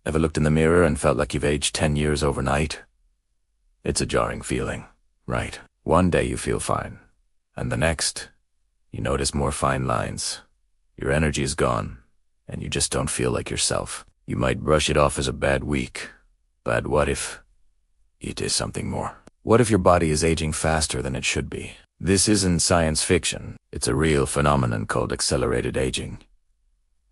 Ever looked in the mirror and felt like you've aged 10 years overnight? It's a jarring feeling, right? One day you feel fine, and the next, you notice more fine lines. Your energy is gone, and you just don't feel like yourself. You might brush it off as a bad week, but what if it is something more? What if your body is aging faster than it should be? This isn't science fiction. It's a real phenomenon called accelerated aging,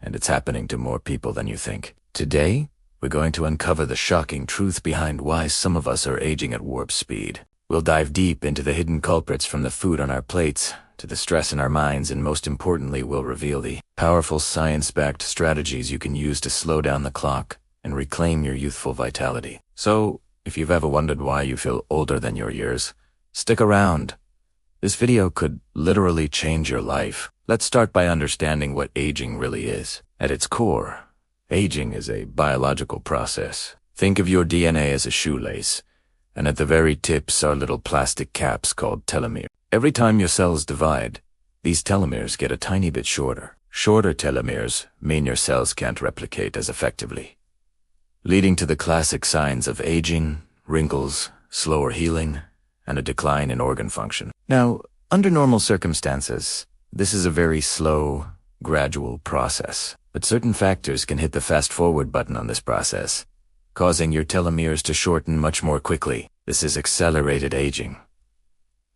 and it's happening to more people than you think. Today, we're going to uncover the shocking truth behind why some of us are aging at warp speed. We'll dive deep into the hidden culprits, from the food on our plates to the stress in our minds, and most importantly, we'll reveal the powerful science-backed strategies you can use to slow down the clock and reclaim your youthful vitality. So, if you've ever wondered why you feel older than your years, stick around. This video could literally change your life. Let's start by understanding what aging really is. At its core, aging is a biological process. Think of your DNA as a shoelace, and at the very tips are little plastic caps called telomeres. Every time your cells divide, these telomeres get a tiny bit shorter. Shorter telomeres mean your cells can't replicate as effectively, leading to the classic signs of aging, wrinkles, slower healing, and a decline in organ function. Now, under normal circumstances, this is a very slow, gradual process, but certain factors can hit the fast-forward button on this process, causing your telomeres to shorten much more quickly. This is accelerated aging.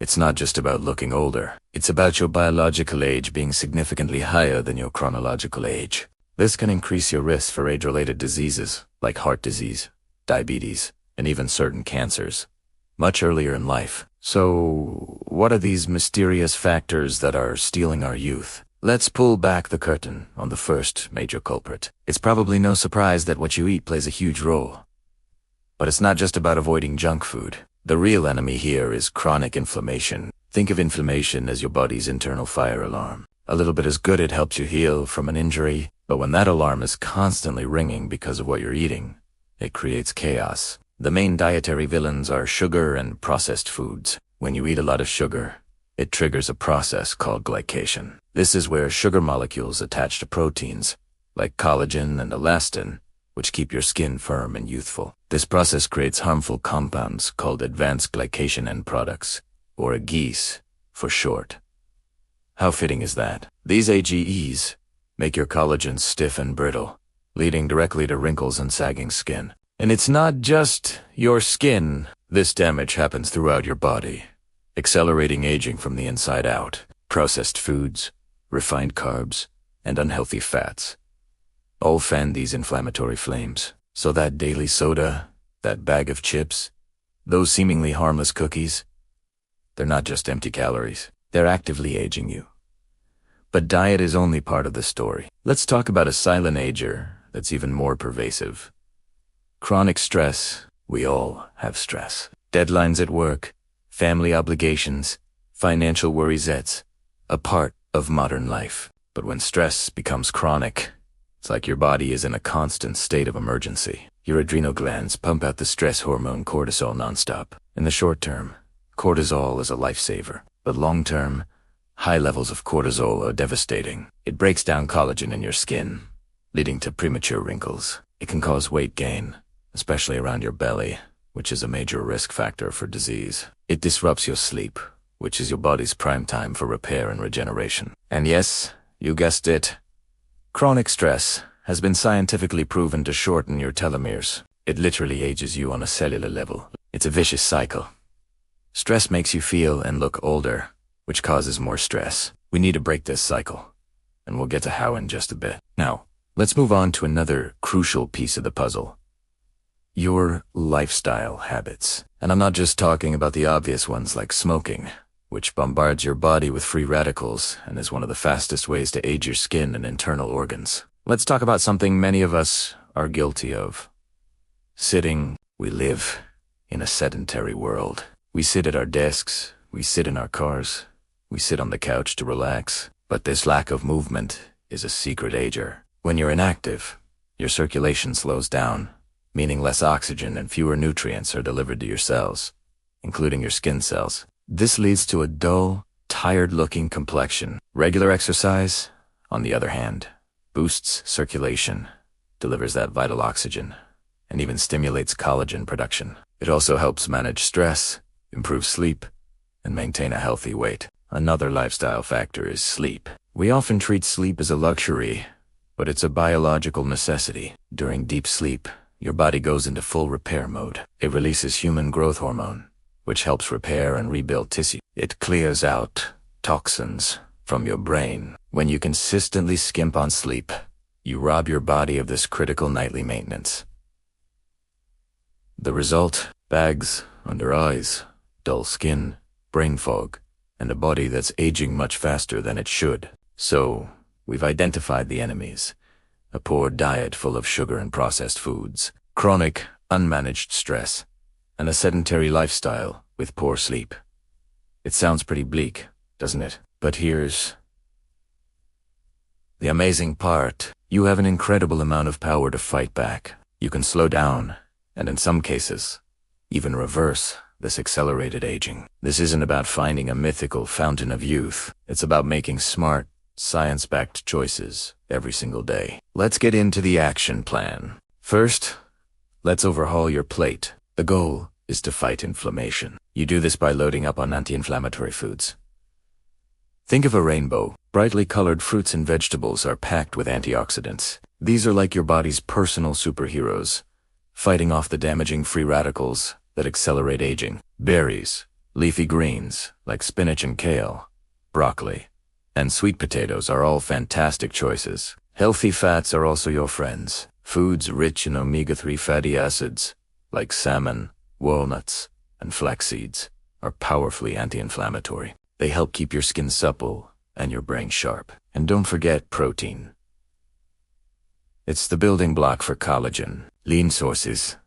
It's not just about looking older. It's about your biological age being significantly higher than your chronological age. This can increase your risk for age-related diseases like heart disease, diabetes, and even certain cancers much earlier in life. So, what are these mysterious factors that are stealing our youth? Let's pull back the curtain on the first major culprit. It's probably no surprise that what you eat plays a huge role. But it's not just about avoiding junk food. The real enemy here is chronic inflammation. Think of inflammation as your body's internal fire alarm. A little bit is good, it helps you heal from an injury, but when that alarm is constantly ringing because of what you're eating, it creates chaos. The main dietary villains are sugar and processed foods. When you eat a lot of sugar, it triggers a process called glycation. This is where sugar molecules attach to proteins, like collagen and elastin, which keep your skin firm and youthful. This process creates harmful compounds called advanced glycation end products, or AGEs for short. How fitting is that? These AGEs make your collagen stiff and brittle, leading directly to wrinkles and sagging skin. And it's not just your skin. This damage happens throughout your body, accelerating aging from the inside out. Processed foods, refined carbs, and unhealthy fats all fan these inflammatory flames. So that daily soda, that bag of chips, those seemingly harmless cookies, they're not just empty calories. They're actively aging you. But diet is only part of the story. Let's talk about a silent ager that's even more pervasive. Chronic stress. We all have stress. Deadlines at work, family obligations, financial worries. It's a part of modern life. But when stress becomes chronic, it's like your body is in a constant state of emergency. Your adrenal glands pump out the stress hormone cortisol nonstop. In the short term, cortisol is a lifesaver. But long term, high levels of cortisol are devastating. It breaks down collagen in your skin, leading to premature wrinkles. It can cause weight gain, especially around your belly, which is a major risk factor for disease. It disrupts your sleep, which is your body's prime time for repair and regeneration. And yes, you guessed it, chronic stress has been scientifically proven to shorten your telomeres. It literally ages you on a cellular level. It's a vicious cycle. Stress makes you feel and look older, which causes more stress. We need to break this cycle, and we'll get to how in just a bit. Now, let's move on to another crucial piece of the puzzle. Your lifestyle habits. And I'm not just talking about the obvious ones like smoking, which bombards your body with free radicals and is one of the fastest ways to age your skin and internal organs. Let's talk about something many of us are guilty of. Sitting. We live in a sedentary world. We sit at our desks, we sit in our cars, we sit on the couch to relax. But this lack of movement is a secret ager. When you're inactive, your circulation slows down, meaning less oxygen and fewer nutrients are delivered to your cells, including your skin cells. This leads to a dull, tired-looking complexion. Regular exercise, on the other hand, boosts circulation, delivers that vital oxygen, and even stimulates collagen production. It also helps manage stress, improve sleep, and maintain a healthy weight. Another lifestyle factor is sleep. We often treat sleep as a luxury, but it's a biological necessity. During deep sleep, your body goes into full repair mode. It releases human growth hormone, which helps repair and rebuild tissue. It clears out toxins from your brain. When you consistently skimp on sleep, you rob your body of this critical nightly maintenance. The result? Bags under eyes, dull skin, brain fog, and a body that's aging much faster than it should. So, we've identified the enemies. A poor diet full of sugar and processed foods, chronic, unmanaged stress, and a sedentary lifestyle with poor sleep. It sounds pretty bleak, doesn't it? But here's the amazing part. You have an incredible amount of power to fight back. You can slow down, and in some cases, even reverse this accelerated aging. This isn't about finding a mythical fountain of youth. It's about making smart, science-backed choices every single day. Let's get into the action plan. First, let's overhaul your plate. The goal is to fight inflammation. You do this by loading up on anti-inflammatory foods. Think of a rainbow. Brightly colored fruits and vegetables are packed with antioxidants. These are like your body's personal superheroes, fighting off the damaging free radicals that accelerate aging. Berries, leafy greens like spinach and kale, broccoli, and sweet potatoes are all fantastic choices. Healthy fats are also your friends. Foods rich in omega-3 fatty acids, like salmon, walnuts, and flax seeds, are powerfully anti-inflammatory. They help keep your skin supple and your brain sharp. And don't forget protein. It's the building block for collagen. Lean sources,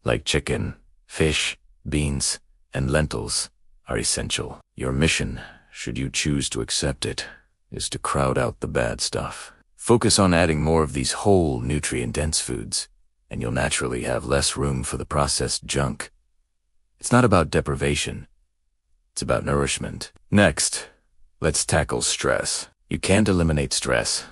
like chicken, fish, beans, and lentils, are essential. Your mission, should you choose to accept it, is to crowd out the bad stuff. Focus on adding more of these whole, nutrient-dense foods, and you'll naturally have less room for the processed junk. It's not about deprivation. It's about nourishment. Next, let's tackle stress. You can't eliminate stress,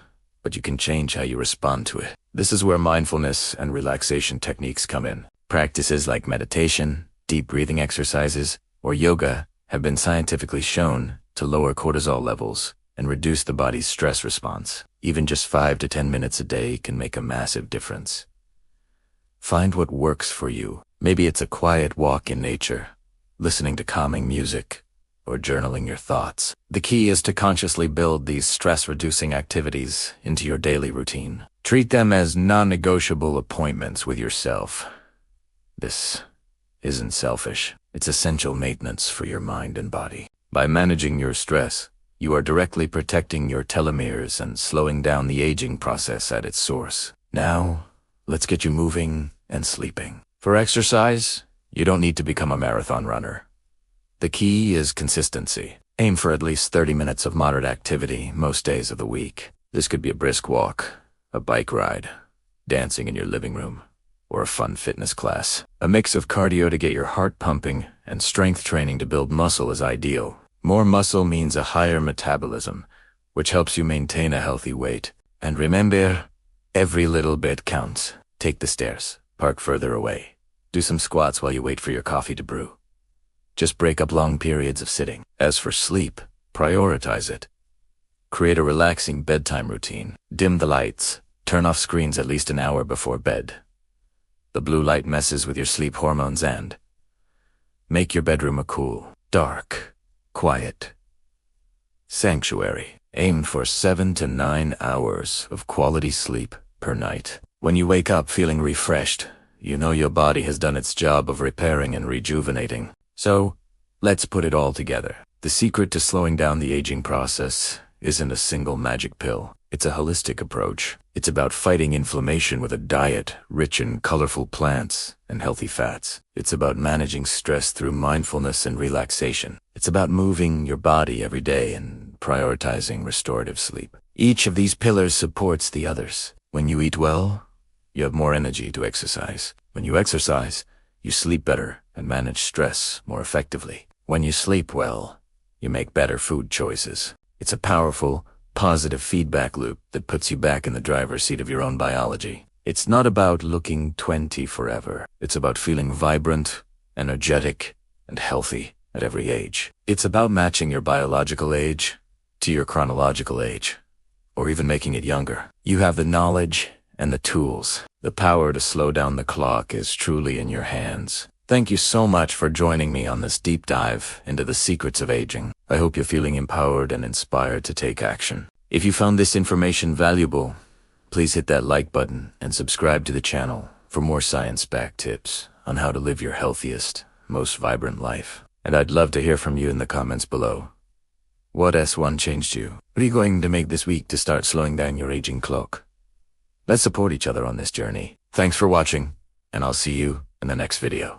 but you can change how you respond to it. This is where mindfulness and relaxation techniques come in. Practices like meditation, deep breathing exercises, or yoga have been scientifically shown to lower cortisol levels and reduce the body's stress response. Even just 5 to 10 minutes a day can make a massive difference. Find what works for you. Maybe it's a quiet walk in nature, listening to calming music, or journaling your thoughts. The key is to consciously build these stress-reducing activities into your daily routine. Treat them as non-negotiable appointments with yourself. This isn't selfish. It's essential maintenance for your mind and body. By managing your stress, you are directly protecting your telomeres and slowing down the aging process at its source. Now, let's get you moving and sleeping. For exercise, you don't need to become a marathon runner. The key is consistency. Aim for at least 30 minutes of moderate activity most days of the week. This could be a brisk walk, a bike ride, dancing in your living room, or a fun fitness class. A mix of cardio to get your heart pumping and strength training to build muscle is ideal. More muscle means a higher metabolism, which helps you maintain a healthy weight. And remember, every little bit counts. Take the stairs, park further away. Do some squats while you wait for your coffee to brew. Just break up long periods of sitting. As for sleep, prioritize it. Create a relaxing bedtime routine. Dim the lights. Turn off screens at least an hour before bed. The blue light messes with your sleep hormones and make your bedroom a cool, dark, quiet sanctuary. Aim for 7 to 9 hours of quality sleep per night. When you wake up feeling refreshed, you know your body has done its job of repairing and rejuvenating. So, let's put it all together. The secret to slowing down the aging process isn't a single magic pill. It's a holistic approach. It's about fighting inflammation with a diet rich in colorful plants and healthy fats. It's about managing stress through mindfulness and relaxation. It's about moving your body every day and prioritizing restorative sleep. Each of these pillars supports the others. When you eat well, you have more energy to exercise. When you exercise, you sleep better and manage stress more effectively. When you sleep well, you make better food choices. It's a powerful, positive feedback loop that puts you back in the driver's seat of your own biology. It's not about looking 20 forever. It's about feeling vibrant, energetic, and healthy at every age. It's about matching your biological age to your chronological age, or even making it younger. You have the knowledge and the tools. The power to slow down the clock is truly in your hands. Thank you so much for joining me on this deep dive into the secrets of aging. I hope you're feeling empowered and inspired to take action. If you found this information valuable, please hit that like button and subscribe to the channel for more science-backed tips on how to live your healthiest, most vibrant life. And I'd love to hear from you in the comments below. What S1 changed you? What are you going to make this week to start slowing down your aging clock? Let's support each other on this journey. Thanks for watching, and I'll see you in the next video.